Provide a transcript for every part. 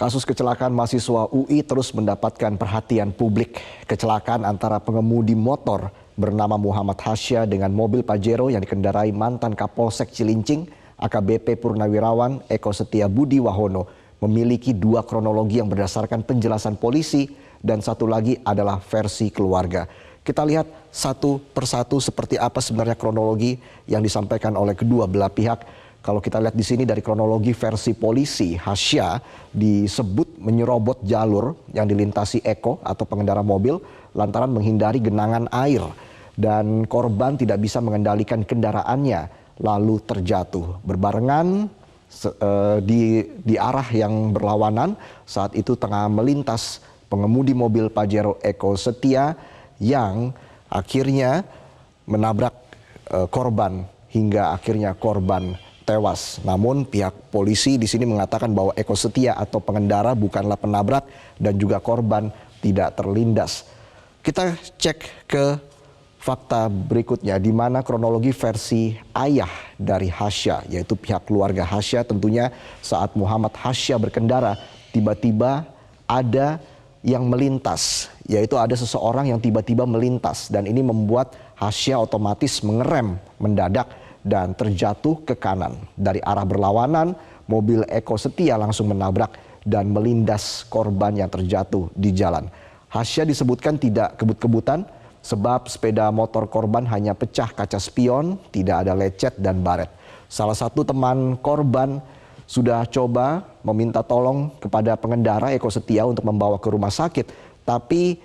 Kasus kecelakaan mahasiswa UI terus mendapatkan perhatian publik. Kecelakaan antara pengemudi motor bernama Muhammad Hasya dengan mobil Pajero yang dikendarai mantan Kapolsek Cilincing, AKBP Purnawirawan Eko Setia Budi Wahono, memiliki dua kronologi yang berdasarkan penjelasan polisi dan satu lagi adalah versi keluarga. Kita lihat satu persatu seperti apa sebenarnya kronologi yang disampaikan oleh kedua belah pihak. Kalau kita lihat di sini dari kronologi versi polisi, Hasya disebut menyerobot jalur yang dilintasi Eko atau pengendara mobil lantaran menghindari genangan air dan korban tidak bisa mengendalikan kendaraannya lalu terjatuh. Berbarengan di arah yang berlawanan saat itu tengah melintas pengemudi mobil Pajero Eko Setia yang akhirnya menabrak korban hingga akhirnya korban tewas. Namun pihak polisi di sini mengatakan bahwa Eko Setia atau pengendara bukanlah penabrak dan juga korban tidak terlindas. Kita cek ke fakta berikutnya di mana kronologi versi ayah dari Hasya, yaitu pihak keluarga Hasya. Tentunya saat Muhammad Hasya berkendara tiba-tiba ada yang melintas, yaitu ada seseorang yang tiba-tiba melintas dan ini membuat Hasya otomatis mengerem mendadak dan terjatuh ke kanan. Dari arah berlawanan, mobil Eko Setia langsung menabrak dan melindas korban yang terjatuh di jalan. Hasya disebutkan tidak kebut-kebutan sebab sepeda motor korban hanya pecah kaca spion, tidak ada lecet dan baret. Salah satu teman korban sudah coba meminta tolong kepada pengendara Eko Setia untuk membawa ke rumah sakit, tapi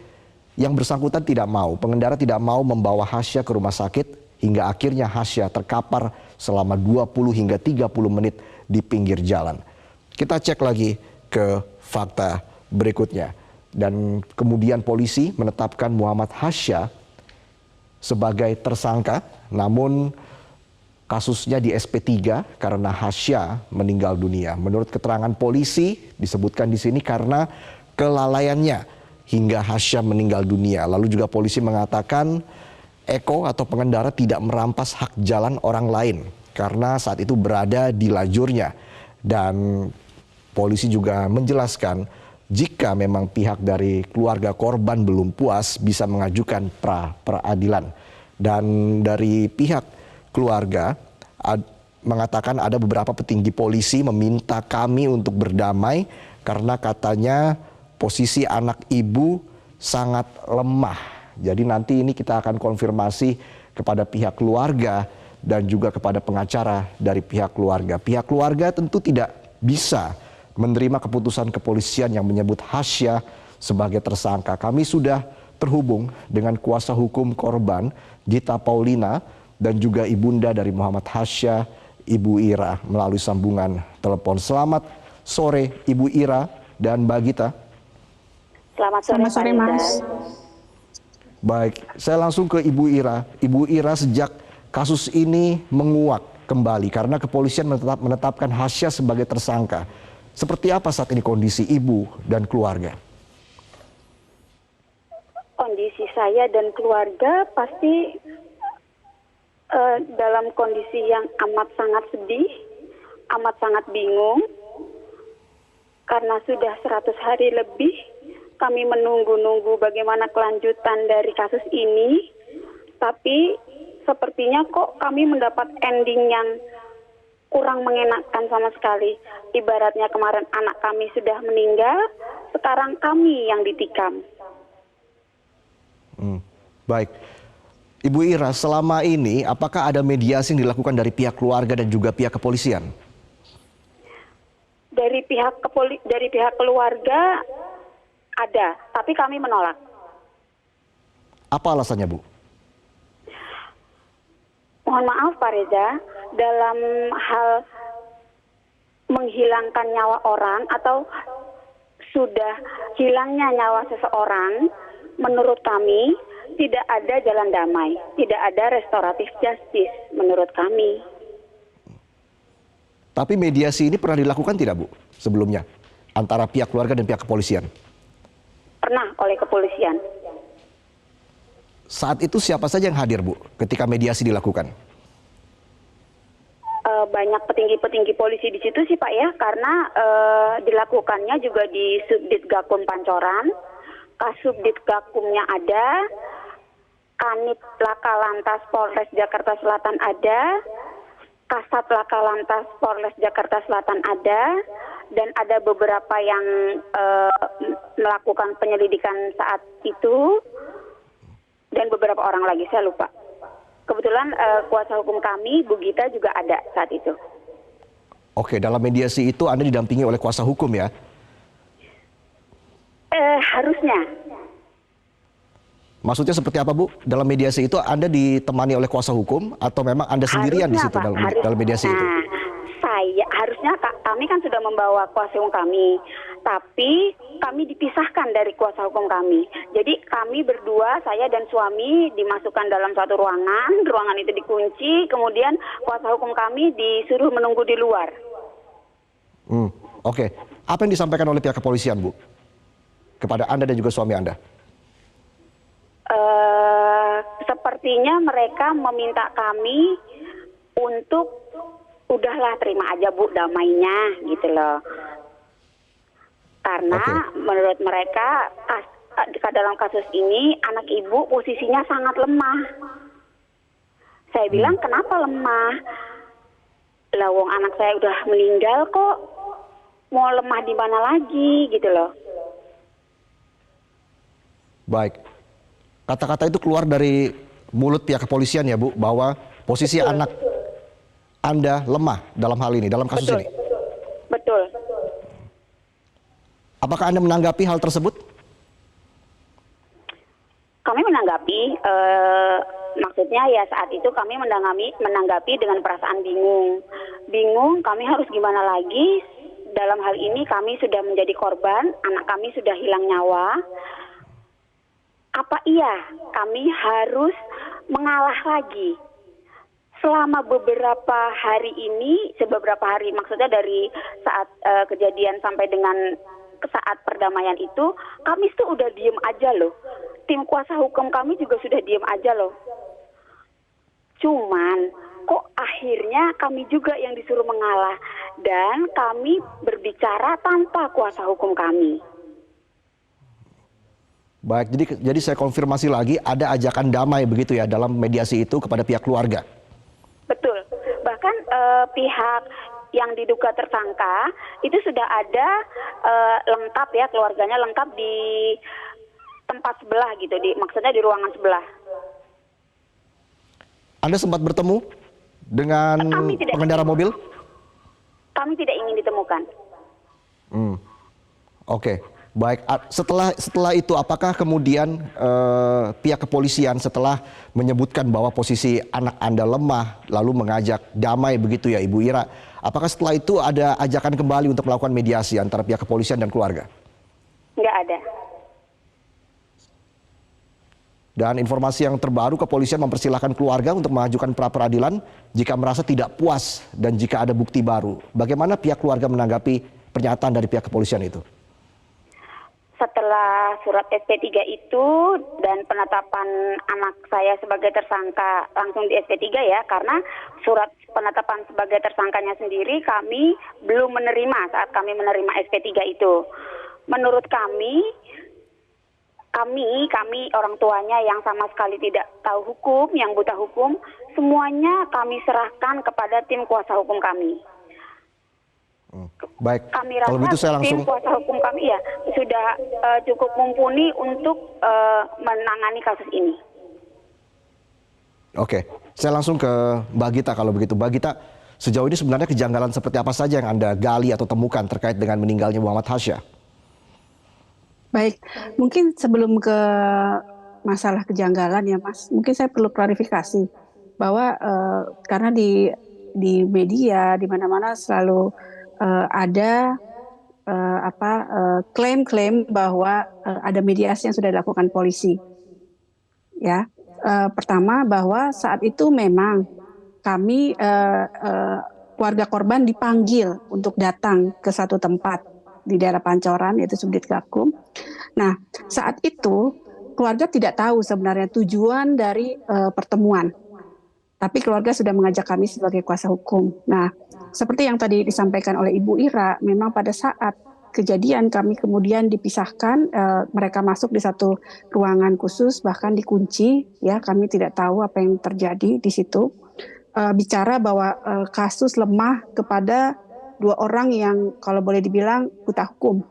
yang bersangkutan tidak mau. Pengendara tidak mau membawa Hasya ke rumah sakit hingga akhirnya Hasya terkapar selama 20 hingga 30 menit di pinggir jalan. Kita cek lagi ke fakta berikutnya. Dan kemudian polisi menetapkan Muhammad Hasya sebagai tersangka, namun kasusnya di SP3 karena Hasya meninggal dunia. Menurut keterangan polisi disebutkan di sini karena kelalaiannya hingga Hasya meninggal dunia. Lalu juga polisi mengatakan Eko atau pengendara tidak merampas hak jalan orang lain karena saat itu berada di lajurnya. Dan polisi juga menjelaskan jika memang pihak dari keluarga korban belum puas bisa mengajukan pra-peradilan. Dan dari pihak keluarga mengatakan ada beberapa petinggi polisi meminta kami untuk berdamai karena katanya posisi anak ibu sangat lemah. Jadi nanti ini kita akan konfirmasi kepada pihak keluarga dan juga kepada pengacara dari pihak keluarga. Pihak keluarga tentu tidak bisa menerima keputusan kepolisian yang menyebut Hasya sebagai tersangka. Kami sudah terhubung dengan kuasa hukum korban Gita Paulina dan juga ibunda dari Muhammad Hasya, Ibu Ira, melalui sambungan telepon. Selamat sore Ibu Ira dan Mbak Gita. Selamat sore Mas. Baik, saya langsung ke Ibu Ira. Ibu Ira, sejak kasus ini menguak kembali karena kepolisian menetapkan Hasya sebagai tersangka. Seperti apa saat ini kondisi Ibu dan keluarga? Kondisi saya dan keluarga pasti dalam kondisi yang amat sangat sedih, amat sangat bingung. Karena sudah 100 hari lebih kami menunggu-nunggu bagaimana kelanjutan dari kasus ini, tapi sepertinya kok kami mendapat ending yang kurang mengenakan sama sekali. Ibaratnya kemarin anak kami sudah meninggal, sekarang kami yang ditikam. Baik, Ibu Ira, selama ini apakah ada mediasi yang dilakukan dari pihak keluarga dan juga pihak kepolisian? Dari pihak keluarga ada, tapi kami menolak. Apa alasannya, Bu? Mohon maaf Pak Reza, dalam hal menghilangkan nyawa orang atau sudah hilangnya nyawa seseorang, menurut kami tidak ada jalan damai, tidak ada restoratif justice menurut kami. Tapi mediasi ini pernah dilakukan tidak, Bu, sebelumnya? Antara pihak keluarga dan pihak kepolisian? Pernah oleh kepolisian. Saat itu siapa saja yang hadir, Bu, ketika mediasi dilakukan? banyak petinggi-petinggi polisi di situ sih Pak ya, karena dilakukannya juga di Subdit Gakum Pancoran, Kasubdit Gakumnya ada, Kanit Laka Lantas Polres Jakarta Selatan ada, Kasat Laka Lantas Polres Jakarta Selatan ada, dan ada beberapa yang melakukan penyelidikan saat itu, dan beberapa orang lagi saya lupa. Kebetulan kuasa hukum kami, Bu Gita juga ada saat itu. Oke, dalam mediasi itu Anda didampingi oleh kuasa hukum ya? Harusnya. Maksudnya seperti apa Bu? Dalam mediasi itu Anda ditemani oleh kuasa hukum atau memang Anda sendirian di situ dalam mediasi itu? Harusnya kami kan sudah membawa kuasa hukum kami, tapi kami dipisahkan dari kuasa hukum kami. Jadi kami berdua, saya dan suami dimasukkan dalam satu ruangan itu dikunci, kemudian kuasa hukum kami disuruh menunggu di luar. Oke. Apa yang disampaikan oleh pihak kepolisian Bu? Kepada Anda dan juga suami Anda? Sepertinya mereka meminta kami untuk udahlah terima aja Bu damainya gitu loh. Karena menurut mereka dalam kasus ini anak ibu posisinya sangat lemah. Saya bilang kenapa lemah? Lah wong anak saya udah meninggal kok, mau lemah di mana lagi gitu loh. Baik. Kata-kata itu keluar dari mulut pihak kepolisian ya Bu, bahwa posisi anak Anda lemah dalam hal ini, dalam kasus ini? Betul. Apakah Anda menanggapi hal tersebut? Kami menanggapi, maksudnya ya saat itu kami menanggapi dengan perasaan bingung. Bingung, kami harus gimana lagi? Dalam hal ini kami sudah menjadi korban, anak kami sudah hilang nyawa. Apa iya kami harus mengalah lagi? Selama beberapa hari ini, maksudnya dari saat kejadian sampai dengan saat perdamaian itu, kami tuh udah diem aja loh. Tim kuasa hukum kami juga sudah diem aja loh. Cuman kok akhirnya kami juga yang disuruh mengalah dan kami berbicara tanpa kuasa hukum kami. Baik, jadi saya konfirmasi lagi, ada ajakan damai begitu ya dalam mediasi itu kepada pihak keluarga? Betul. Bahkan pihak yang diduga tersangka itu sudah ada lengkap ya, keluarganya lengkap di tempat sebelah gitu, maksudnya di ruangan sebelah. Anda sempat bertemu dengan pengendara mobil? Kami tidak ingin ditemukan. Oke. Baik, setelah itu apakah kemudian pihak kepolisian setelah menyebutkan bahwa posisi anak Anda lemah lalu mengajak damai begitu ya Ibu Ira, apakah setelah itu ada ajakan kembali untuk melakukan mediasi antara pihak kepolisian dan keluarga? Nggak ada. Dan informasi yang terbaru, kepolisian mempersilahkan keluarga untuk mengajukan pra peradilan jika merasa tidak puas dan jika ada bukti baru. Bagaimana pihak keluarga menanggapi pernyataan dari pihak kepolisian itu? Setelah surat SP3 itu dan penetapan anak saya sebagai tersangka langsung di SP3 ya, karena surat penetapan sebagai tersangkanya sendiri kami belum menerima saat kami menerima SP3 itu. Menurut kami orang tuanya yang sama sekali tidak tahu hukum, yang buta hukum, semuanya kami serahkan kepada tim kuasa hukum kami. Baik, kami rasa kalau begitu saya langsung tim kuasa hukum kami ya sudah cukup mumpuni untuk menangani kasus ini. Oke, saya langsung ke Mbak Gita kalau begitu. Mbak Gita, sejauh ini sebenarnya kejanggalan seperti apa saja yang Anda gali atau temukan terkait dengan meninggalnya Muhammad Hasya? Baik, mungkin sebelum ke masalah kejanggalan ya Mas, mungkin saya perlu klarifikasi bahwa karena di media di mana-mana selalu ada klaim-klaim bahwa ada mediasi yang sudah dilakukan polisi. Ya, pertama bahwa saat itu memang kami keluarga korban dipanggil untuk datang ke satu tempat di daerah Pancoran, yaitu Subdit Gakum. Nah, saat itu keluarga tidak tahu sebenarnya tujuan dari pertemuan. Tapi keluarga sudah mengajak kami sebagai kuasa hukum. Nah, seperti yang tadi disampaikan oleh Ibu Ira, memang pada saat kejadian kami kemudian dipisahkan, mereka masuk di satu ruangan khusus, bahkan dikunci, ya kami tidak tahu apa yang terjadi di situ. Bicara bahwa kasus lemah kepada 2 orang yang kalau boleh dibilang buta hukum.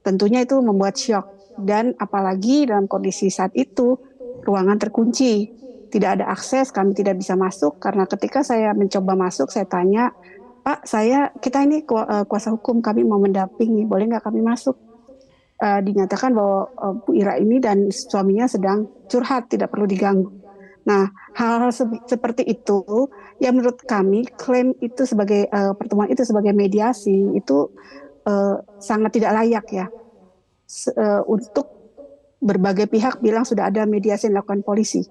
Tentunya itu membuat syok, dan apalagi dalam kondisi saat itu ruangan terkunci. Tidak ada akses, kami tidak bisa masuk karena ketika saya mencoba masuk, saya tanya, Pak, kita ini kuasa hukum, kami mau mendampingi, boleh nggak kami masuk? Dinyatakan bahwa Bu Ira ini dan suaminya sedang curhat, tidak perlu diganggu. Nah, hal-hal seperti itu, yang menurut kami klaim itu sebagai pertemuan itu sebagai mediasi itu sangat tidak layak ya. Untuk berbagai pihak bilang sudah ada mediasi yang dilakukan polisi.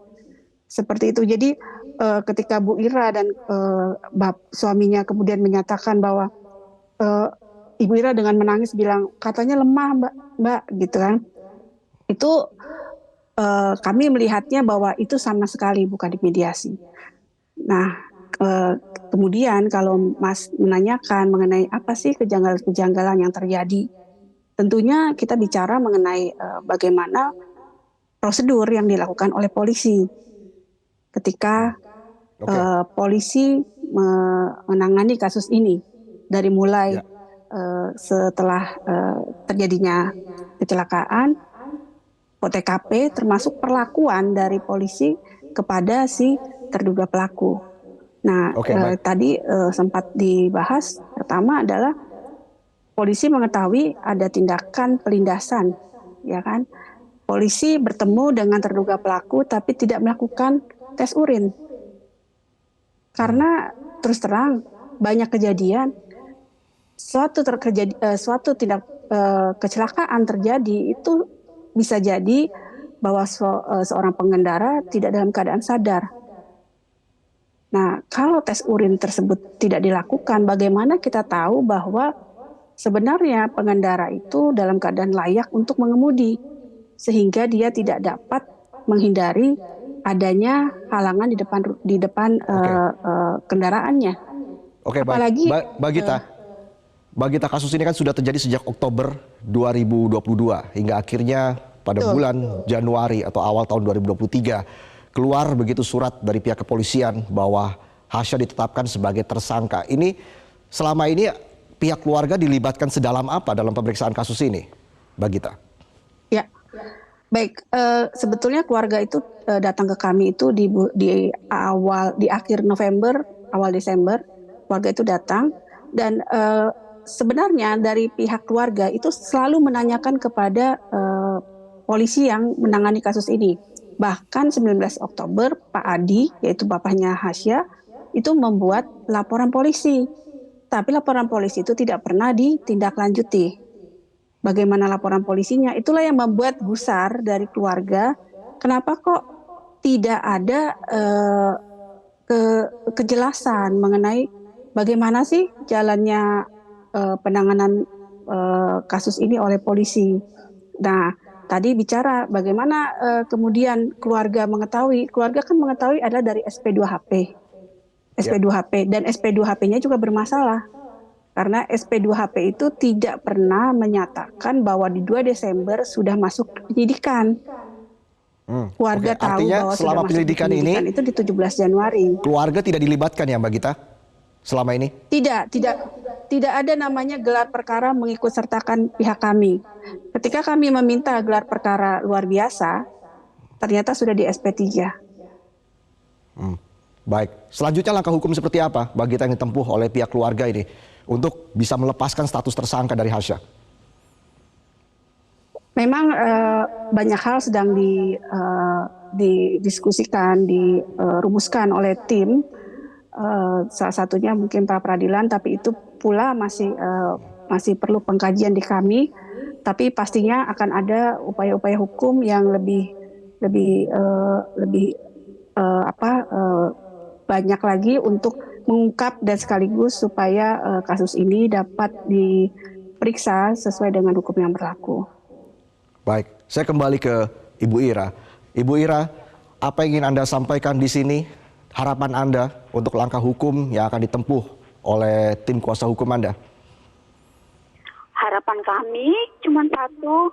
Seperti itu. Jadi ketika Bu Ira dan suaminya kemudian menyatakan bahwa Ibu Ira dengan menangis bilang katanya lemah Mbak gitu kan. Itu kami melihatnya bahwa itu sama sekali bukan dimediasi. Nah, kemudian kalau Mas menanyakan mengenai apa sih kejanggalan-kejanggalan yang terjadi, tentunya kita bicara mengenai bagaimana prosedur yang dilakukan oleh polisi. Ketika polisi menangani kasus ini dari mulai setelah terjadinya kecelakaan, OTKP termasuk perlakuan dari polisi kepada si terduga pelaku. Nah, tadi sempat dibahas, pertama adalah polisi mengetahui ada tindakan pelindasan, ya kan? Polisi bertemu dengan terduga pelaku tapi tidak melakukan tes urin. Karena terus terang banyak kejadian suatu tindak kecelakaan terjadi itu bisa jadi bahwa seorang pengendara tidak dalam keadaan sadar. Nah, kalau tes urin tersebut tidak dilakukan, bagaimana kita tahu bahwa sebenarnya pengendara itu dalam keadaan layak untuk mengemudi sehingga dia tidak dapat menghindari adanya halangan di depan kendaraannya. Oke, apalagi Mbak Gita, kasus ini kan sudah terjadi sejak Oktober 2022 hingga akhirnya pada bulan Januari atau awal tahun 2023 keluar begitu surat dari pihak kepolisian bahwa Hasya ditetapkan sebagai tersangka. Ini selama ini pihak keluarga dilibatkan sedalam apa dalam pemeriksaan kasus ini, Mbak Gita? Ya. Baik, sebetulnya keluarga itu datang ke kami itu di akhir November, awal Desember, keluarga itu datang dan sebenarnya dari pihak keluarga itu selalu menanyakan kepada polisi yang menangani kasus ini. Bahkan 19 Oktober Pak Adi, yaitu bapaknya Hasya, itu membuat laporan polisi. Tapi laporan polisi itu tidak pernah ditindaklanjuti. Bagaimana laporan polisinya, itulah yang membuat gusar dari keluarga. Kenapa kok tidak ada kejelasan mengenai bagaimana sih jalannya penanganan kasus ini oleh polisi. Nah, tadi bicara bagaimana kemudian keluarga kan mengetahui adalah dari SP2HP. SP2HP dan SP2HP-nya juga bermasalah. Karena SP2HP itu tidak pernah menyatakan bahwa di 2 Desember sudah masuk penyidikan. Keluarga tahu bahwa selama sudah penyelidikan masuk penyidikan itu di 17 Januari. Keluarga tidak dilibatkan ya Mbak Gita selama ini? Tidak ada namanya gelar perkara mengikut sertakan pihak kami. Ketika kami meminta gelar perkara luar biasa, ternyata sudah di SP3. Baik, selanjutnya langkah hukum seperti apa Mbak Gita yang ditempuh oleh pihak keluarga ini untuk bisa melepaskan status tersangka dari Hasya? Memang banyak hal sedang didiskusikan, dirumuskan oleh tim. Salah satunya mungkin pra peradilan, tapi itu pula masih perlu pengkajian di kami. Tapi pastinya akan ada upaya-upaya hukum yang lebih banyak lagi untuk mengungkap dan sekaligus supaya kasus ini dapat diperiksa sesuai dengan hukum yang berlaku. Baik, saya kembali ke Ibu Ira. Ibu Ira, apa yang ingin Anda sampaikan di sini harapan Anda untuk langkah hukum yang akan ditempuh oleh tim kuasa hukum Anda? Harapan kami cuma satu,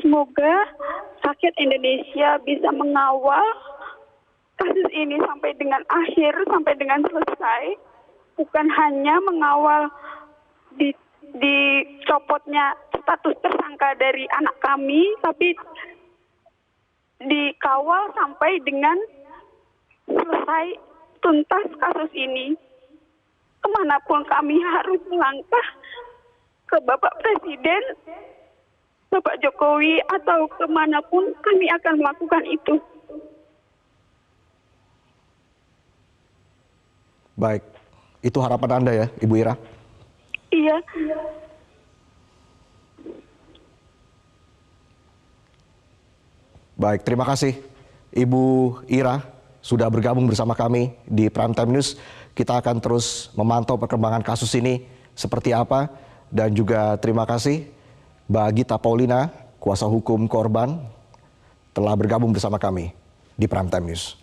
semoga rakyat Indonesia bisa mengawal kasus ini sampai dengan akhir, sampai dengan selesai. Bukan hanya mengawal dicopotnya status tersangka dari anak kami, tapi dikawal sampai dengan selesai tuntas kasus ini. Kemanapun kami harus melangkah, ke Bapak Presiden, Bapak Jokowi, atau kemanapun kami akan melakukan itu. Baik, itu harapan Anda ya, Ibu Ira? Iya. Baik, terima kasih Ibu Ira sudah bergabung bersama kami di Prime Time News. Kita akan terus memantau perkembangan kasus ini seperti apa. Dan juga terima kasih Mbak Gita Paulina, kuasa hukum korban, telah bergabung bersama kami di Prime Time News.